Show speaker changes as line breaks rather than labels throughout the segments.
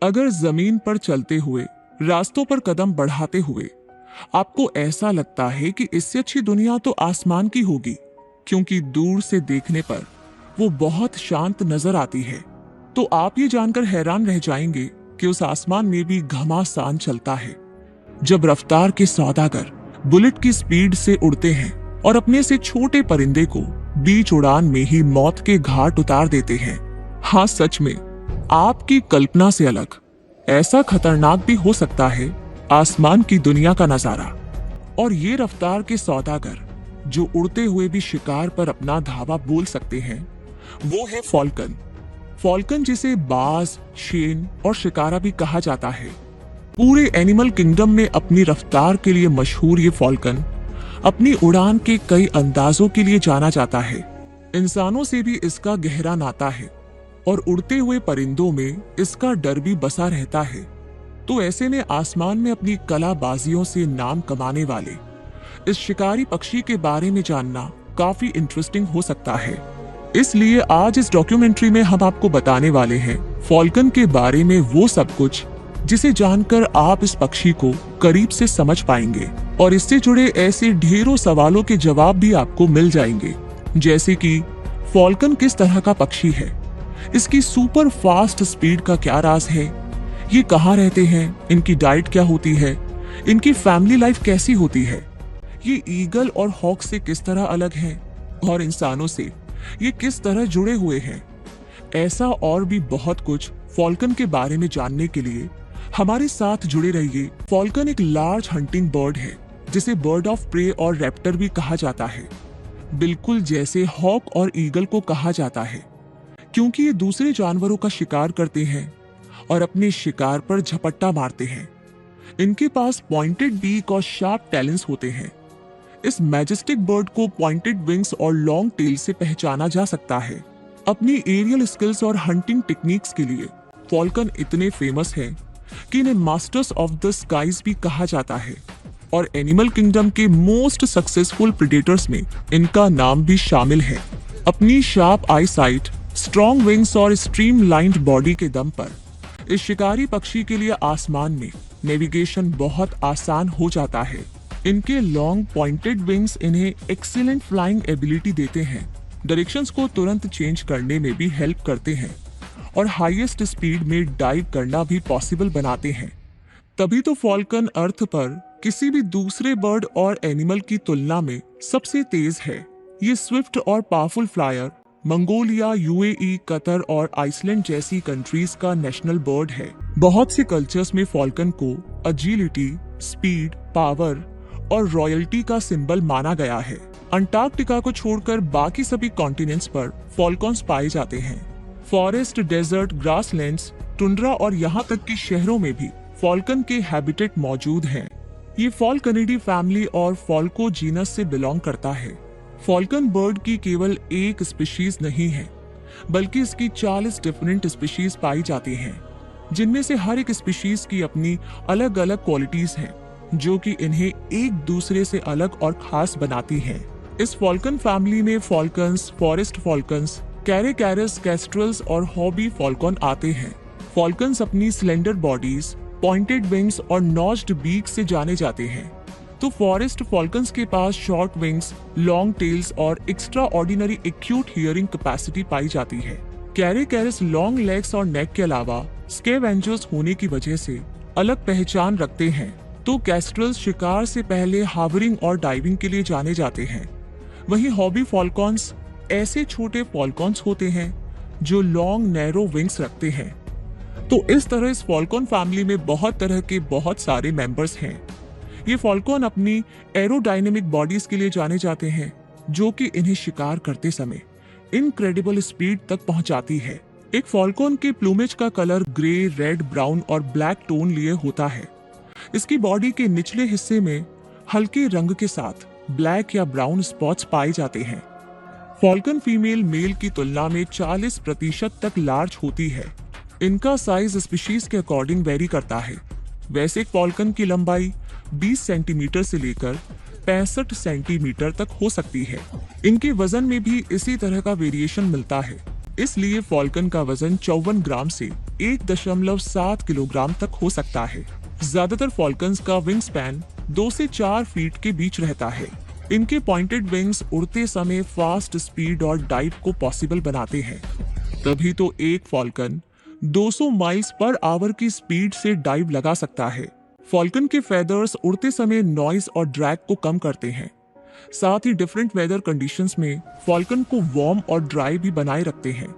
अगर जमीन पर चलते हुए, रास्तों पर कदम बढ़ाते हुए आपको ऐसा लगता है कि इससे अच्छी दुनिया तो आसमान की होगी, क्योंकि दूर से देखने पर वो बहुत शांत नजर आती है, तो आप ये जानकर हैरान रह जाएंगे कि उस आसमान में भी घमासान चलता है। जब रफ्तार के सौदागर बुलेट की स्पीड से उड़ते हैं और अपने से छोटे परिंदे को बीच उड़ान में ही मौत के घाट उतार देते हैं। हाँ, सच में आपकी कल्पना से अलग ऐसा खतरनाक भी हो सकता है आसमान की दुनिया का नजारा। और ये रफ्तार के सौदागर जो उड़ते हुए भी शिकार पर अपना धावा बोल सकते हैं, वो है फॉल्कन। फॉल्कन जिसे बाज, शेन और शिकारा भी कहा जाता है। पूरे एनिमल किंगडम में अपनी रफ्तार के लिए मशहूर ये फॉल्कन अपनी उड़ान के कई अंदाजों के लिए जाना जाता है। इंसानों से भी इसका गहरा नाता है और उड़ते हुए परिंदों में इसका डर भी बसा रहता है। तो ऐसे में आसमान में अपनी कलाबाजियों से नाम कमाने वाले इस शिकारी पक्षी के बारे में जानना काफी इंटरेस्टिंग हो सकता है। इसलिए आज इस डॉक्यूमेंट्री में हम आपको बताने वाले हैं फॉल्कन के बारे में वो सब कुछ जिसे जानकर आप इस पक्षी को करीब से समझ पाएंगे और इससे जुड़े ऐसे ढेरों सवालों के जवाब भी आपको मिल जाएंगे, जैसे कि फॉल्कन किस तरह का पक्षी है, इसकी सुपर फास्ट स्पीड का क्या राज है, ये कहाँ रहते हैं, इनकी डाइट क्या होती है, इनकी फैमिली लाइफ कैसी होती है, ये ईगल और हॉक से किस तरह अलग हैं और इंसानों से ये किस तरह जुड़े हुए हैं। ऐसा और भी बहुत कुछ फॉल्कन के बारे में जानने के लिए हमारे साथ जुड़े रहिए। फॉल्कन एक लार्ज हंटिंग बर्ड है जिसे बर्ड ऑफ प्रे और रैप्टर भी कहा जाता है, बिल्कुल जैसे हॉक और ईगल को कहा जाता है, क्योंकि ये दूसरे जानवरों का शिकार करते हैं और अपने शिकार पर झपट्टा मारते हैं। इनके पास पॉइंटेड बीक और शार्प टैलेंस होते हैं। इस मैजेस्टिक बर्ड को पॉइंटेड विंग्स और लॉन्ग टेल से पहचाना जा सकता है। अपनी एरियल स्किल्स और हंटिंग टेक्निक्स के लिए फॉल्कन इतने फेमस हैं कि इन्हें मास्टर्स ऑफ द स्काईज भी कहा जाता है और एनिमल किंगडम के मोस्ट सक्सेसफुल प्रेडेटर्स में इनका नाम भी शामिल है। अपनी शार्प आई साइट, स्ट्रॉन्ग विंग्स और स्ट्रीमलाइन्ड बॉडी के दम पर इस शिकारी पक्षी के लिए आसमान में नेविगेशन बहुत आसान हो जाता है। इनके लॉन्ग पॉइंटेड विंग्स इन्हें एक्सीलेंट फ्लाइंग एबिलिटी देते हैं, डायरेक्शंस को तुरंत चेंज करने में भी हेल्प करते हैं और हाईएस्ट स्पीड में डाइव करना भी पॉसिबल बनाते हैं। तभी तो फॉल्कन अर्थ पर किसी भी दूसरे बर्ड और एनिमल की तुलना में सबसे तेज है। ये स्विफ्ट और powerful flyer Mongolia, UAE, Qatar और आइसलैंड जैसी कंट्रीज का नेशनल बर्ड है। बहुत से कल्चर्स में फॉल्कन को अजीलिटी, स्पीड, पावर और रॉयल्टी का सिंबल माना गया है। अंटार्कटिका को छोड़कर बाकी सभी कॉन्टिनेंट्स पर फॉल्कन्स पाए जाते हैं। फॉरेस्ट, डेजर्ट, ग्रासलैंड्स, टुंड्रा और यहाँ तक कि शहरों में भी फॉल्कन के हैबिटेट मौजूद हैं। ये फॉल्कनिडी फैमिली और फॉल्को जीनस से बिलोंग करता है। फॉल्कन बर्ड की केवल एक स्पीशीज नहीं है, बल्कि इसकी 40 डिफरेंट स्पीशीज पाई जाती हैं, जिनमें से हर एक स्पीशीज की अपनी अलग अलग क्वालिटीज हैं, जो कि इन्हें एक दूसरे से अलग और खास बनाती हैं। इस फॉल्कन फैमिली में फॉल्कन्स, फॉरेस्ट फॉल्कन्स, कैरेकैरस, कैस्ट्रल्स और हॉबी फॉल्कन आते हैं। फॉल्कन्स अपनी स्लेंडर बॉडीज, पॉइंटेड विंग्स और नॉच्ड बीक से जाने जाते हैं, तो फॉरेस्ट फॉल्कन्स के पास शॉर्ट विंग्स, लॉन्ग टेल्स और extraordinary acute hearing capacity पाई जाती है। कैरेकैरस लॉन्ग लेग्स और नेक के अलावा स्कैवेंजर्स होने की वजह से अलग पहचान रखते हैं, तो कैस्ट्रल्स शिकार से पहले हावरिंग और डाइविंग के लिए जाने जाते हैं। वहीं हॉबी फॉल्कन्स ऐसे छोटे फॉल्कन्स होते हैं जो लॉन्ग नैरो विंग्स रखते हैं। तो इस तरह इस फॉल्कन फैमिली में बहुत तरह के बहुत सारे मेंबर्स हैं। ये फॉल्कन अपनी एरोडायनेमिक बॉडीज के लिए जाने जाते हैं, जो कि इन्हें शिकार करते समय इनक्रेडिबल स्पीड तक पहुंचाती है। एक फॉल्कन के प्लूमेज का कलर ग्रे, रेड, ब्राउन और ब्लैक टोन लिए होता है। इसकी बॉडी के निचले हिस्से में हल्के रंग के साथ ब्लैक या ब्राउन स्पॉट्स पाए जाते हैं। फॉल्कन फीमेल मेल की तुलना में 40% तक लार्ज होती है। इनका साइज स्पीशीज के अकॉर्डिंग वेरी करता है। वैसे एक फॉल्कन की लंबाई 20 सेंटीमीटर से लेकर 65 सेंटीमीटर तक हो सकती है। इनके वजन में भी इसी तरह का वेरिएशन मिलता है। इसलिए फॉल्कन का वजन 54 ग्राम से 1.7 किलोग्राम तक हो सकता है। ज्यादातर फॉल्कन्स का विंग स्पैन 2 से 4 फीट के बीच रहता है। इनके पॉइंटेड विंग्स उड़ते समय फास्ट स्पीड और डाइव को पॉसिबल बनाते हैं। तभी तो एक फॉल्कन 200 माइल्स पर आवर की स्पीड से डाइव लगा सकता है। फॉल्कन के फेदर्स उड़ते समय नॉइज और ड्रैग को कम करते हैं। साथ ही डिफरेंट वेदर कंडीशंस में फॉल्कन को वार्म और ड्राई भी बनाए रखते हैं।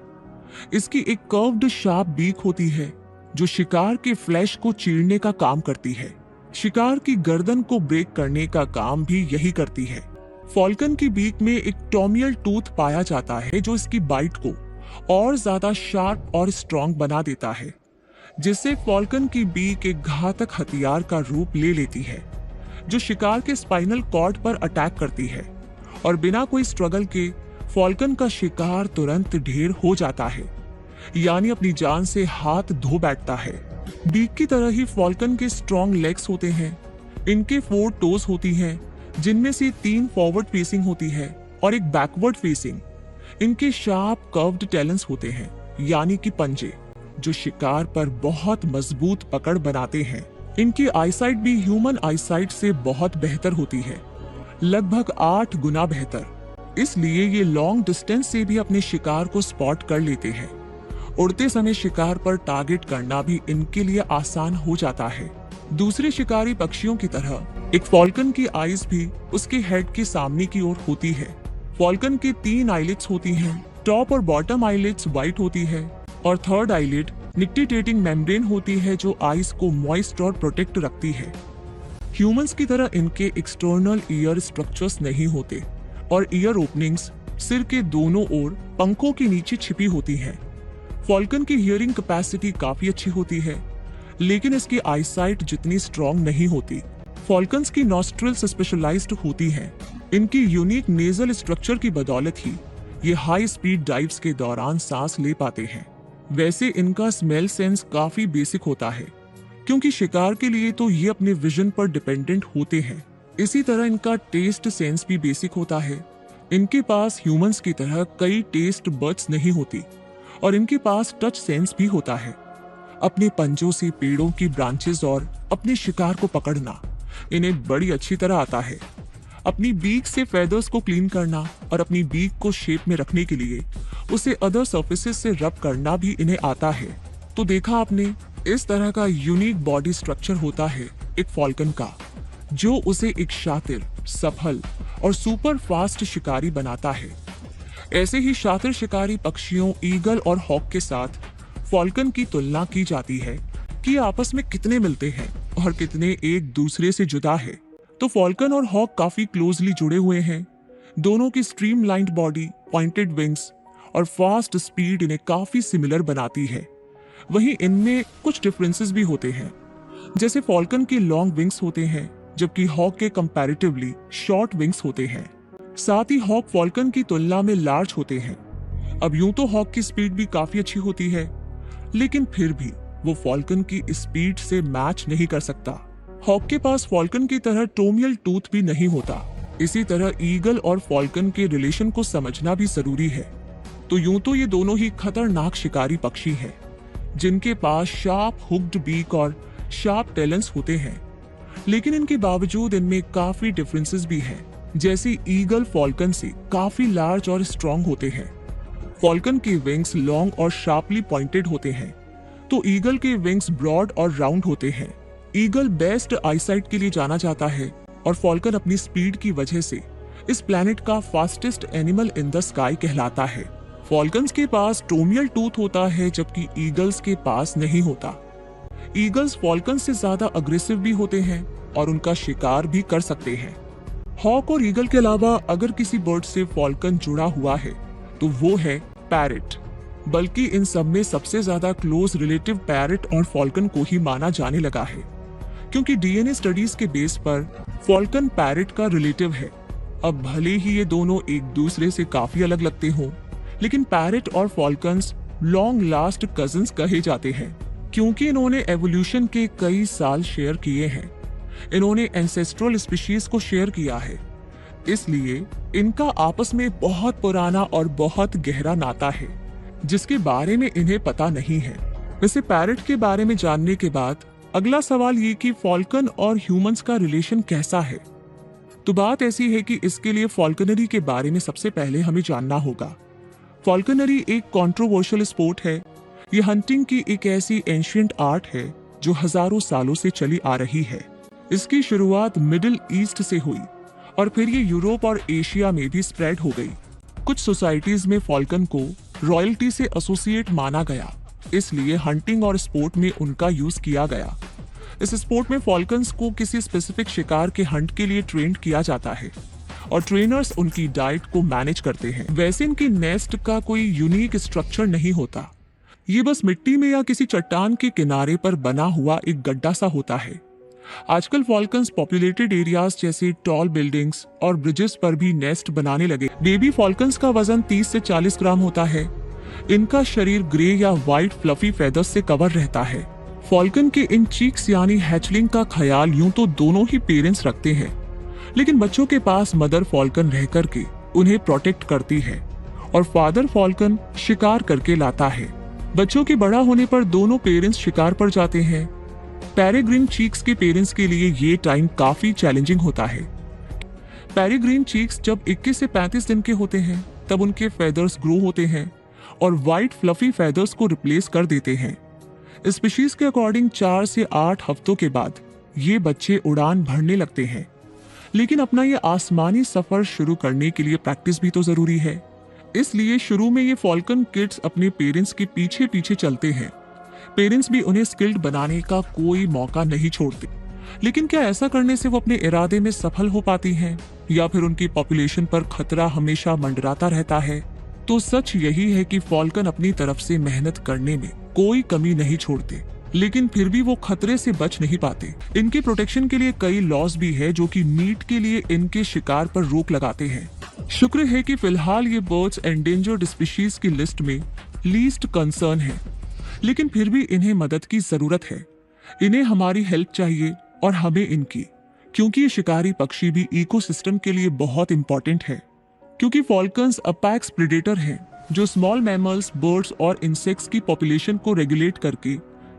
इसकी एक कर्व्ड शार्प बीक होती है जो शिकार के फ्लैश को चीरने का काम करती है। शिकार की गर्दन को ब्रेक करने का काम भी यही करती है। फॉल्कन की बीक में एक टॉमियल टूथ पाया जाता है जो इसकी बाइट को और ज्यादा शार्प और स्ट्रॉन्ग बना देता है, जिससे फॉल्कन की बीक एक घातक हथियार का रूप ले लेती है जो शिकार के स्पाइनल कॉर्ड पर अटैक करती है और बिना कोई स्ट्रगल के फॉल्कन का शिकार तुरंत ढेर हो जाता है, यानी अपनी जान से हाथ धो बैठता है। बीक की तरह ही फॉल्कन के स्ट्रॉन्ग लेग्स होते हैं। इनके 4 टोज होती हैं, जिनमें से 3 फॉरवर्ड फेसिंग होती है और एक बैकवर्ड फेसिंग। इनके शार्प कर्व्ड टैलेंस होते हैं, यानी कि पंजे, जो शिकार पर बहुत मजबूत पकड़ बनाते हैं। इनकी आईसाइट भी ह्यूमन आईसाइट से बहुत बेहतर होती है, लगभग 8 गुना बेहतर। इसलिए ये लॉन्ग डिस्टेंस से भी अपने शिकार को स्पॉट कर लेते हैं। उड़ते समय शिकार पर टारगेट करना भी इनके लिए आसान हो जाता है। दूसरे शिकारी पक्षियों की तरह एक फॉल्कन की आईज भी उसके हेड के सामने की ओर होती है। फॉल्कन के 3 आईलिड्स होती हैं। टॉप और बॉटम आईलिड्स व्हाइट होती है और थर्ड आईलिड निक्टिटेटिंग मेम्ब्रेन होती है जो आईज को मॉइस्ट और प्रोटेक्ट रखती है। ह्यूमंस की तरह इनके एक्सटर्नल ईयर स्ट्रक्चर्स नहीं होते और ईयर ओपनिंग्स सिर के दोनों ओर पंखों के नीचे छिपी होती हैं। फॉल्कन की हियरिंग कैपेसिटी काफी अच्छी होती है, लेकिन इसकी आईसाइट जितनी स्ट्रॉन्ग नहीं होती। फॉल्कन्स की नॉस्ट्रिल्स स्पेशलाइज्ड होती हैं। इनकी यूनिक नेजल स्ट्रक्चर की बदौलत ही ये हाई स्पीड डाइव्स के दौरान सांस ले पाते हैं। वैसे इनका स्मेल सेंस काफी बेसिक होता है, क्योंकि शिकार के लिए तो ये अपने विजन पर डिपेंडेंट होते हैं। इसी तरह इनका टेस्ट सेंस भी बेसिक होता है। इनके पास ह्यूमंस की तरह कई टेस्ट बड्स नहीं होती और इनके पास टच सेंस भी होता है। अपने पंजों से पेड़ों की ब्रांचेस और अपने शिकार को पकड़ना इन्हें बड़ी अच्छी तरह आता है। अपनी बीक से फेदर्स को क्लीन करना और अपनी बीक को शेप में रखने के लिए उसे अदर सर्फेसेस से रब करना भी इन्हें आता है। तो देखा आपने, इस तरह का यूनिक बॉडी स्ट्रक्चर होता है एक फॉल्कन का, जो उसे एक शातिर, सफल और सुपर फास्ट शिकारी बनाता है। ऐसे ही शातिर शिकारी पक्षियों ईगल और हॉक के साथ फॉल्कन की तुलना की जाती है कि आपस में कितने मिलते हैं और कितने एक दूसरे से जुदा है। तो फॉल्कन और हॉक काफी क्लोजली जुड़े हुए हैं। दोनों की स्ट्रीमलाइन्ड बॉडी, पॉइंटेड विंग्स और फास्ट स्पीड इन्हें काफी सिमिलर बनाती है। वहीं इनमें कुछ डिफरेंसेस भी होते हैं, जैसे फॉल्कन के लॉन्ग विंग्स होते हैं जबकि हॉक के कंपैरेटिवली शॉर्ट विंग्स होते हैं। साथ ही हॉक फॉल्कन की तुलना में लार्ज होते हैं। अब यूं तो हॉक की स्पीड भी काफी अच्छी होती है, लेकिन फिर भी वो फॉल्कन की स्पीड से मैच नहीं कर सकता। हॉक के पास फॉल्कन की तरह टोमियल टूथ भी नहीं होता। इसी तरह ईगल और फॉल्कन के रिलेशन को समझना भी जरूरी है। तो यूं तो ये दोनों ही खतरनाक शिकारी पक्षी हैं, जिनके पास शार्प हुक्ड बीक और शार्प टैलेंस होते हैं, लेकिन इनके बावजूद इनमें काफी डिफरेंसेस भी हैं। जैसे ईगल फॉल्कन से काफी लार्ज और स्ट्रॉन्ग होते हैं। फॉल्कन के विंग्स लॉन्ग और शार्पली पॉइंटेड होते हैं, तो ईगल के विंग्स ब्रॉड और राउंड होते हैं। ईगल बेस्ट आईसाइट के लिए जाना जाता है और फॉल्कन अपनी स्पीड की वजह से इस प्लैनेट का fastest animal in the sky कहलाता है। फॉल्कन्स के पास टोमियल टूथ होता है जबकि ईगल्स के पास नहीं होता। ईगल्स फॉल्कन से ज्यादा अग्रेसिव भी होते हैं और उनका शिकार भी कर सकते हैं। हॉक और ईगल के अलावा अगर किसी बर्ड से फॉल्कन जुड़ा हुआ है तो वो है पैरेट। बल्कि इन सब में सबसे ज्यादा क्लोज रिलेटिव पैरेट और फॉल्कन को ही माना जाने लगा है, क्योंकि डीएनए स्टडीज के बेस पर फॉल्कन पैरेट का रिलेटिव है। अब भले ही ये दोनों एक दूसरे से काफी अलग लगते हों, लेकिन पैरेट और फॉल्कन्स लॉन्ग लास्ट कजिन्स कहे जाते हैं, क्योंकि इन्होंने एवोल्यूशन के कई साल शेयर किए हैं। इन्होंने एंसेस्ट्रल स्पीशीज को शेयर किया है, इसलिए इनका आपस में बहुत पुराना और बहुत गहरा नाता है, जिसके बारे में इन्हें पता नहीं है। वैसे पैरट के बारे में जानने के बाद अगला सवाल ये कि फॉल्कन और ह्यूमंस का रिलेशन कैसा है। तो बात ऐसी है कि इसके लिए फॉल्कनरी के बारे में सबसे पहले हमें जानना होगा। फॉल्कनरी एक कंट्रोवर्शियल स्पोर्ट है। ये हंटिंग की एक ऐसी एंशिएंट आर्ट है जो हजारों सालों से चली आ रही है। इसकी शुरुआत मिडिल ईस्ट से हुई और फिर ये यूरोप और एशिया में भी स्प्रेड हो गई। कुछ सोसाइटीज में फॉल्कन को रॉयल्टी से एसोसिएट माना गया, इसलिए हंटिंग और स्पोर्ट में उनका यूज किया गया। इस स्पोर्ट में फॉल्कन्स को किसी स्पेसिफिक शिकार के हंट के लिए ट्रेंड किया जाता है और ट्रेनर्स उनकी डाइट को मैनेज करते हैं। वैसे इनकी नेस्ट का कोई यूनिक स्ट्रक्चर नहीं होता, ये बस मिट्टी में या किसी चट्टान के किनारे पर बना हुआ एक गड्ढा सा होता है। आजकल फॉल्कन्स पॉपुलेटेड एरियाज जैसे टॉल बिल्डिंग्स और ब्रिजेस पर भी नेस्ट बनाने लगे। बेबी फॉल्कन्स का वजन 30 से 40 ग्राम होता है। इनका शरीर ग्रे या व्हाइट फ्लफी फेदर्स से कवर रहता है। फॉल्कन के इन चीक्स यानी हैचलिंग का ख्याल यूं तो दोनों ही पेरेंट्स रखते हैं, लेकिन बच्चों के पास मदर फॉल्कन रह करके उन्हें प्रोटेक्ट करती है और फादर फॉल्कन शिकार करके लाता है। बच्चों के बड़ा होने पर दोनों पेरेंट्स शिकार पर जाते हैं। पेरेग्रीन चीक्स के पेरेंट्स के लिए ये टाइम काफी चैलेंजिंग होता है। पेरेग्रीन चीक्स जब 21 से 35 दिन के होते हैं तब उनके फेदर्स ग्रो होते हैं और व्हाइट फ्लफी फेदर्स को रिप्लेस कर देते हैं। स्पीशीज के अकॉर्डिंग 4 से 8 हफ्तों के बाद ये बच्चे उड़ान भरने लगते हैं, लेकिन अपना ये आसमानी सफर शुरू करने के लिए प्रैक्टिस भी तो जरूरी है। इसलिए शुरू में ये फॉल्कन किड्स अपने पेरेंट्स के पीछे पीछे चलते हैं। पेरेंट्स भी उन्हें स्किल्ड बनाने का कोई मौका नहीं छोड़ते, लेकिन क्या ऐसा करने से वो अपने इरादे में सफल हो पाती हैं या फिर उनकी पॉपुलेशन पर खतरा हमेशा मंडराता रहता है? तो सच यही है कि फॉल्कन अपनी तरफ से मेहनत करने में कोई कमी नहीं छोड़ते, लेकिन फिर भी वो खतरे से बच नहीं पाते। इनके प्रोटेक्शन के लिए कई लॉज भी है जो कि मीट के लिए इनके शिकार पर रोक लगाते हैं। शुक्र है कि फिलहाल ये बर्ड्स एंडेंजर्ड स्पीशीज की लिस्ट में लीस्ट कंसर्न है, लेकिन फिर भी इन्हें मदद की जरूरत है। इन्हें हमारी हेल्प चाहिए और हमें इनकी, क्योंकि ये शिकारी पक्षी भी इकोसिस्टम के लिए बहुत इंपॉर्टेंट है। क्योंकि फॉल्कन्स अपेक्स प्रेडेटर हैं जो स्मॉल मैमल्स, बर्ड्स और इंसेक्ट्स की पॉपुलेशन को रेगुलेट करके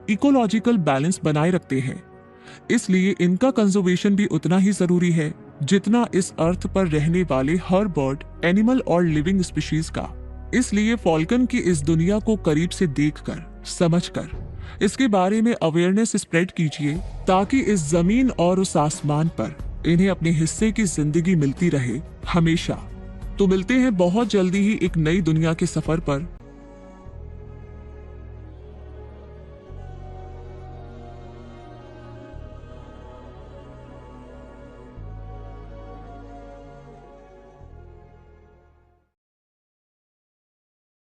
इकोलॉजिकल बैलेंस बनाए रखते हैं। इसलिए इनका कंजर्वेशन भी उतना ही जरूरी है जितना इस अर्थ पर रहने वाले हर बर्ड, एनिमल और लिविंग स्पीशीज का। इसलिए फॉल्कन की इस दुनिया को करीब से देखकर, समझकर इसके बारे में अवेयरनेस स्प्रेड कीजिए ताकि इस जमीन और उस आसमान पर इन्हें अपने हिस्से की जिंदगी मिलती रहे हमेशा। तो मिलते हैं बहुत जल्दी ही एक नई दुनिया के सफर पर।